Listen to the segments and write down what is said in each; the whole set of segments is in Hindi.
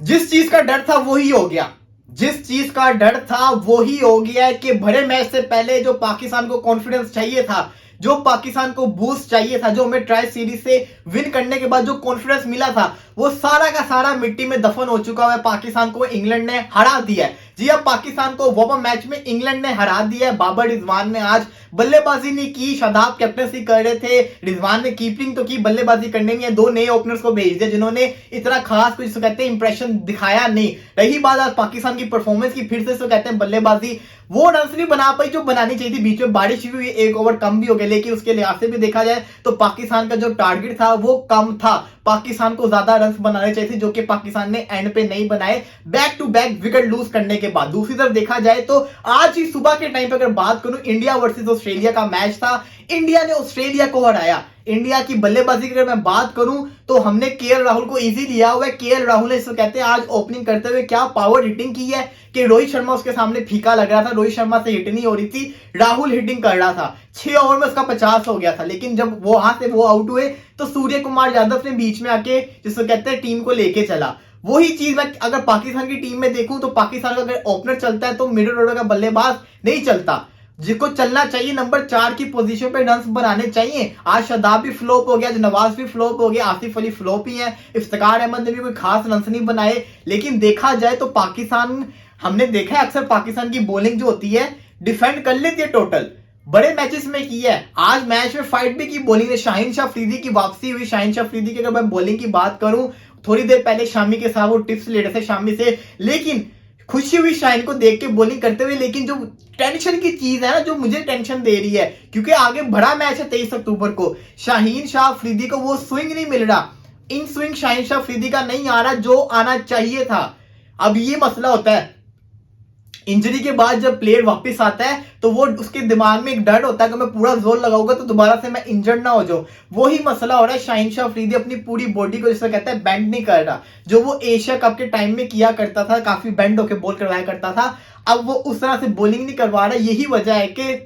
जिस चीज का डर था वही हो गया। जिस चीज का डर था वही हो गया कि भरे मैच से पहले जो पाकिस्तान को कॉन्फिडेंस चाहिए था, जो पाकिस्तान को बूस्ट चाहिए था, जो हमें ट्राई सीरीज से विन करने के बाद जो कॉन्फिडेंस मिला था, वो सारा का सारा मिट्टी में दफन हो चुका है। पाकिस्तान को इंग्लैंड ने हरा दिया है। जी हाँ, पाकिस्तान को वार्म मैच में इंग्लैंड ने हरा दिया है। बाबर रिजवान ने आज बल्लेबाजी नहीं की, शादाब कैप्टनसी कर रहे थे, रिजवान ने कीपिंग तो की, बल्लेबाजी करने में दो नए ओपनर्स को भेज दिया जिन्होंने इतना खास कुछ कहते हैं इंप्रेशन दिखाया नहीं। रही बात आज पाकिस्तान की परफॉर्मेंस की, फिर से कहते हैं बल्लेबाजी वो रन नहीं बना पाई जो बनानी चाहिए थी। बीच में बारिश भी हुई, एक ओवर कम भी हो गया, लेकिन उसके लिहाज से भी देखा जाए तो पाकिस्तान का जो टारगेट था वो कम था। पाकिस्तान को ज्यादा रन बनाने चाहिए थे जो कि पाकिस्तान ने एंड पे नहीं बनाए, back to back wicket lose करने के बाद। दूसरी तरफ देखा जाए तो आज ही सुबह के टाइम पे अगर बात करूं, इंडिया वर्सेस ऑस्ट्रेलिया का मैच था। इंडिया ने ऑस्ट्रेलिया को हराया। इंडिया की बल्लेबाजी की अगर मैं बात करूं तो हमने केएल राहुल को इजी लिया हुआ है। केएल राहुल ने इसको कहते हैं आज ओपनिंग करते हुए क्या पावर हिटिंग की है कि रोहित शर्मा उसके सामने फीका लग रहा था, रोहित शर्मा से हिट नहीं हो रही थी, राहुल हिटिंग कर रहा था। 6 ओवर में उसका 50 हो गया था, लेकिन जब वो वहां से वो आउट हुए तो सूर्य कुमार यादव ने बीच में आके जिसको कहते हैं टीम को लेके चला। वही चीज मैं अगर पाकिस्तान की टीम में देखूं तो पाकिस्तान का अगर ओपनर चलता है तो मिडिल ऑर्डर का बल्लेबाज नहीं चलता। जिसको चलना चाहिए नंबर 4 की पोजीशन पे रन बनाने चाहिए। आज शादाब भी फ्लॉप हो गया, नवाज भी फ्लॉप हो गया, आसिफ अली फ्लॉप ही है, इफ्तिकार अहमद ने भी कोई खास रन नहीं बनाए। लेकिन देखा जाए तो पाकिस्तान, हमने देखा है अक्सर पाकिस्तान की बॉलिंग जो होती है डिफेंड कर लेती है, टोटल बड़े मैचेस में की है। आज मैच में फाइट भी की बॉलिंग ने। शाहीन शाह अफरीदी की वापसी हुई। शाहीन शाह अफरीदी की अगर मैं बॉलिंग की बात करूं, थोड़ी देर पहले शामी के साथ वो टिप्स ले रहे थे शामी से, लेकिन खुशी हुई शाहीन को देख के बॉलिंग करते हुए। लेकिन जो टेंशन की चीज है ना, जो मुझे टेंशन दे रही है, क्योंकि आगे बड़ा मैच है 23 अक्टूबर को, शाहीन शाह अफरीदी को वो स्विंग नहीं मिल रहा। इन स्विंग शाहीन शाह अफरीदी का नहीं आ रहा जो आना चाहिए था। अब ये मसला होता है इंजरी के बाद जब प्लेयर वापस आता है तो वो उसके दिमाग में एक डर होता है कि मैं पूरा जोर लगाऊंगा तो दोबारा से मैं इंजर्ड ना हो जाऊं। वही मसला हो रहा है। शाहीन शाह अफरीदी अपनी पूरी बॉडी को जिसको कहता है बेंड नहीं कर रहा, जो वो एशिया कप के टाइम में किया करता था, काफी बेंड होकर बॉल करवाया करता था। अब वो उस तरह से बॉलिंग नहीं करवा रहा। यही वजह है कि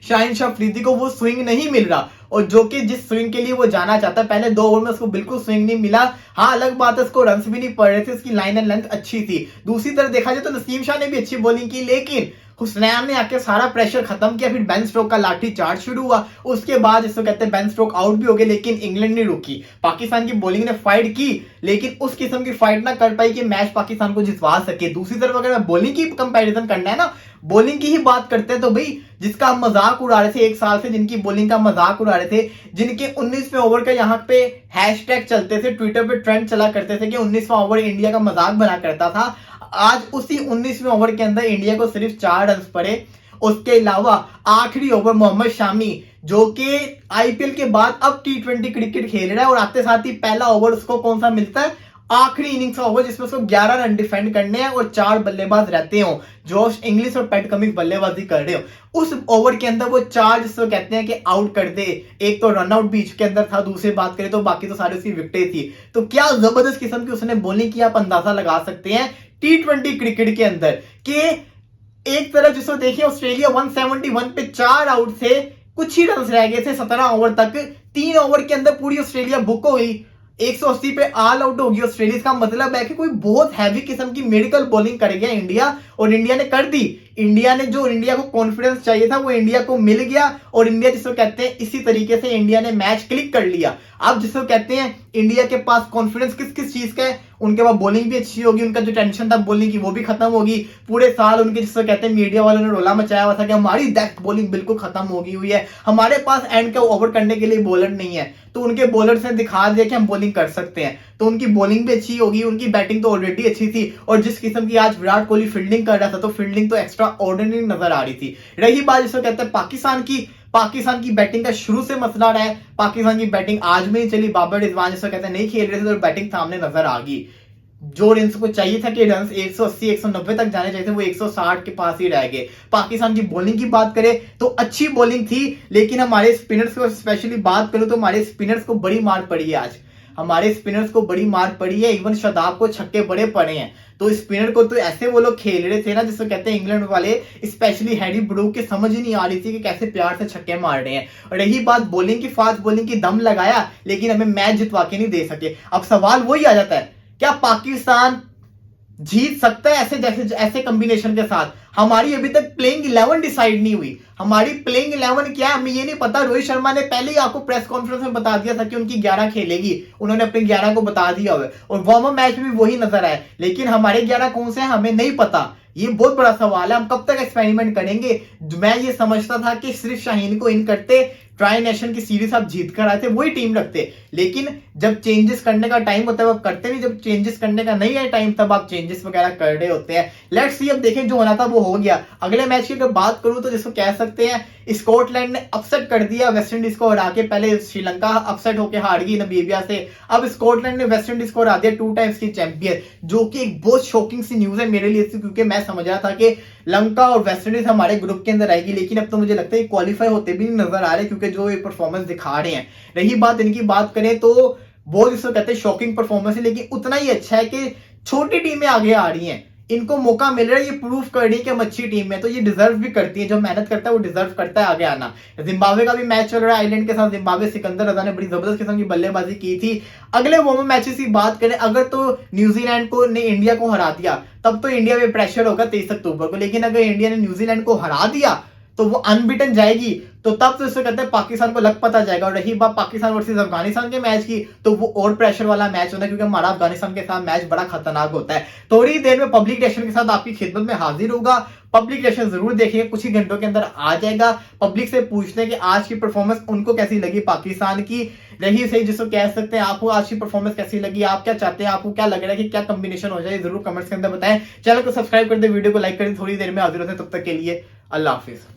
शाहीन शाह अफरीदी को वो स्विंग नहीं मिल रहा, और जो कि जिस स्विंग के लिए वो जाना चाहता है, पहले 2 ओवर में उसको बिल्कुल स्विंग नहीं मिला। हाँ, अलग बात है उसको रन्स भी नहीं पड़ रहे थे, उसकी लाइन एंड लेंथ अच्छी थी। दूसरी तरफ देखा जाए तो नसीम शाह ने भी अच्छी बॉलिंग की, लेकिन हुसनैन ने आके सारा प्रेशर खत्म किया। फिर बेन स्टोक का लाठी चार्ज शुरू हुआ, उसके बाद जिसको कहते हैं बेन स्टोक आउट भी हो गए, लेकिन इंग्लैंड नहीं रुकी। पाकिस्तान की बॉलिंग ने फाइट की, लेकिन उस किस्म की फाइट ना कर पाई कि मैच पाकिस्तान को जितवा सके। दूसरी तरफ अगर बॉलिंग की कंपैरिजन करना है ना, बॉलिंग की ही बात करते हैं तो भाई जिसका हम मजाक उड़ा रहे थे एक साल से, जिनकी बॉलिंग का मजाक उड़ा रहे थे, जिनके 19वें ओवर का यहाँ पे हैशटैग चलते थे, ट्विटर पे ट्रेंड चला करते थे कि 19वां ओवर इंडिया का मजाक बना करता था, आज उसी 19वें ओवर के अंदर इंडिया को सिर्फ 4 रन पड़े। उसके अलावा आखिरी ओवर मोहम्मद शामी, जो कि आईपीएल के बाद अब टी20 क्रिकेट खेल रहा है, और आते साथ ही पहला ओवर उसको कौन सा मिलता है, आखिरी इनिंग्स का ओवर, जिसमें उसको 11 रन डिफेंड करने हैं और 4 बल्लेबाज रहते हो, जोश इंग्लिश और पैट कमिंस बल्लेबाजी कर रहे हो। उस ओवर के अंदर वो 4 जिसको कहते हैं कि आउट कर दे, एक तो रनआउट बीच के अंदर था, दूसरी बात करें तो बाकी तो सारी उसकी विकेटें थी। तो क्या जबरदस्त किस्म की उसने बॉलिंग की, आप अंदाजा लगा सकते हैं टी20 क्रिकेट के अंदर कि एक तरफ जिसको देखिए ऑस्ट्रेलिया 171 पे 4 आउट थे, कुछ ही रन रह गए थे 17 ओवर तक। 3 ओवर के अंदर पूरी ऑस्ट्रेलिया बुक हो गई, 180 पे ऑल आउट होगी ऑस्ट्रेलिया। इसका मतलब है कि कोई बहुत हैवी किस्म की मेडिकल बॉलिंग कर गया इंडिया, और इंडिया ने कर दी। इंडिया ने जो इंडिया को कॉन्फिडेंस चाहिए था वो इंडिया को मिल गया, और इंडिया जिसको कहते हैं इसी तरीके से इंडिया ने मैच क्लिक कर लिया। अब जिसको कहते हैं इंडिया के पास कॉन्फिडेंस किस किस चीज का है, उनके पास बॉलिंग भी अच्छी होगी, उनका जो टेंशन था बॉलिंग की वो भी खत्म होगी। पूरे साल उनके जिसको कहते हैं मीडिया वालों ने रोला मचाया हुआ था कि हमारी डेप्थ बॉलिंग बिल्कुल खत्म हो गई हुई है, हमारे पास एंड का ओवर करने के लिए बॉलर नहीं है। तो उनके बॉलर्स ने दिखा दिया कि हम बॉलिंग कर सकते हैं, तो उनकी बॉलिंग भी अच्छी होगी, उनकी बैटिंग तो ऑलरेडी अच्छी थी। और जिस किस्म की आज विराट कोहली फील्डिंग कर रहा था, तो फील्डिंग तो एक्स्ट्रा ऑर्डिनरी नजर आ रही थी। रही बात जिसको कहते हैं पाकिस्तान की बैटिंग का शुरू से मसला रहा है। पाकिस्तान की बैटिंग आज में ही चली, बाबर रिजवान जिसको कहते हैं नहीं खेल रहे थे, तो बैटिंग सामने नजर आ गई। जो रन को चाहिए था कि रन 180 190 तक जाने चाहिए थे, वो 160 के पास ही रह गए। पाकिस्तान की बॉलिंग की बात करें तो अच्छी बॉलिंग थी, लेकिन हमारे स्पिनर्स को स्पेशली बात करूं तो हमारे स्पिनर्स को बड़ी मार पड़ी है। आज हमारे स्पिनर्स को बड़ी मार पड़ी है, इवन शादाब को छक्के बड़े पड़े हैं। तो स्पिनर को तो ऐसे वो लोग खेल रहे थे ना, जिसको कहते हैं इंग्लैंड वाले, स्पेशली हैरी ब्रूक की समझ ही नहीं आ रही थी कि कैसे प्यार से छक्के मार रहे हैं। और रही बात बॉलिंग की, फास्ट बॉलिंग की दम लगाया, लेकिन हमें मैच जितवा के नहीं दे सके। अब सवाल वही आ जाता है क्या पाकिस्तान जीत सकता है ऐसे कॉम्बिनेशन के साथ? हमारी अभी तक प्लेइंग 11 डिसाइड नहीं हुई। हमारी प्लेइंग 11 क्या है हमें ये नहीं पता। रोहित शर्मा ने पहले ही आपको प्रेस कॉन्फ्रेंस में बता दिया था कि उनकी 11 खेलेगी, उन्होंने अपने 11 को बता दिया हुआ और वार्म अप मैच में भी वही नजर आए, लेकिन हमारे 11 कौन से हैं हमें नहीं पता। ये बहुत बड़ा सवाल है, हम कब तक एक्सपेरिमेंट करेंगे। मैं ये समझता था कि सिर्फ शाहीन को इन करते, ट्राई नेशन की सीरीज आप जीत कर आए थे, वही टीम रखते, लेकिन जब चेंजेस करने का टाइम होता है आप करते नहीं, जब चेंजेस करने का नहीं है टाइम तब आप चेंजेस वगैरह कर रहे होते हैं। लेट्स सी, अब देखें जो होना था वो हो गया। अगले मैच की अगर बात करूं तो जिसको कह सकते हैं स्कॉटलैंड ने अपसेट कर दिया वेस्ट इंडीज को हरा के। पहले श्रीलंका अपसेट होकर हार गई नामीबिया से, अब स्कॉटलैंड ने वेस्ट इंडीज को हरा दिया, 2 टाइम्स की चैंपियन, जो कि एक बहुत शॉकिंग सी न्यूज है मेरे लिए, क्योंकि मैं समझ रहा था कि लंका और वेस्ट इंडीज हमारे ग्रुप के अंदर आएगी, लेकिन अब तो मुझे लगता है क्वालिफाई होते भी नहीं नजर आ रहे, क्योंकि जो ये परफॉर्मेंस दिखा रहे हैं। रही बात इनकी बात करें तो बहुत जिसको कहते हैं शॉकिंग परफॉर्मेंस है, लेकिन उतना ही अच्छा है कि छोटी टीमें आगे आ रही हैं, इनको मौका मिल रहा है ये प्रूव करने की हम अच्छी टीम है, तो ये डिजर्व भी करती है। जो मेहनत करता है वो डिजर्व करता है आगे आना। जिम्बाब्वे का भी मैच चल रहा है आइलैंड के साथ, जिम्बाब्वे सिकंदर रजा ने बड़ी जबरदस्त किस्म की बल्लेबाजी की थी। अगले वार्म अप मैचेस की बात करें, अगर तो न्यूजीलैंड को ने इंडिया को हरा दिया तब तो इंडिया में प्रेशर होगा 23 अक्टूबर को, लेकिन अगर इंडिया ने न्यूजीलैंड को हरा दिया तो वो अनबिटन जाएगी, तो तब तो इससे कहते हैं पाकिस्तान को लग पता जाएगा। और रही बात पाकिस्तान वर्सेस अफगानिस्तान के मैच की, तो वो और प्रेशर वाला मैच होता है, क्योंकि हमारा अफगानिस्तान के साथ मैच बड़ा खतरनाक होता है। थोड़ी देर में पब्लिक रिएक्शन के साथ आपकी खिदमत में हाजिर होगा। पब्लिक रिएक्शन जरूर देखिए, कुछ ही घंटों के अंदर आ जाएगा। पब्लिक से पूछते हैं कि आज की परफॉर्मेंस उनको कैसी लगी पाकिस्तान की। रही सही जिसको कह सकते हैं आपको आज की परफॉर्मेंस कैसी लगी, आप क्या चाहते हैं, आपको क्या लग रहा है कि क्या कॉम्बिनेशन हो जाए, जरूर कमेंट्स के अंदर बताएं। चैनल को सब्सक्राइब कर दे, वीडियो को लाइक करें। थोड़ी देर में हाजिर होते हैं, तब तक के लिए अल्लाह हाफिज।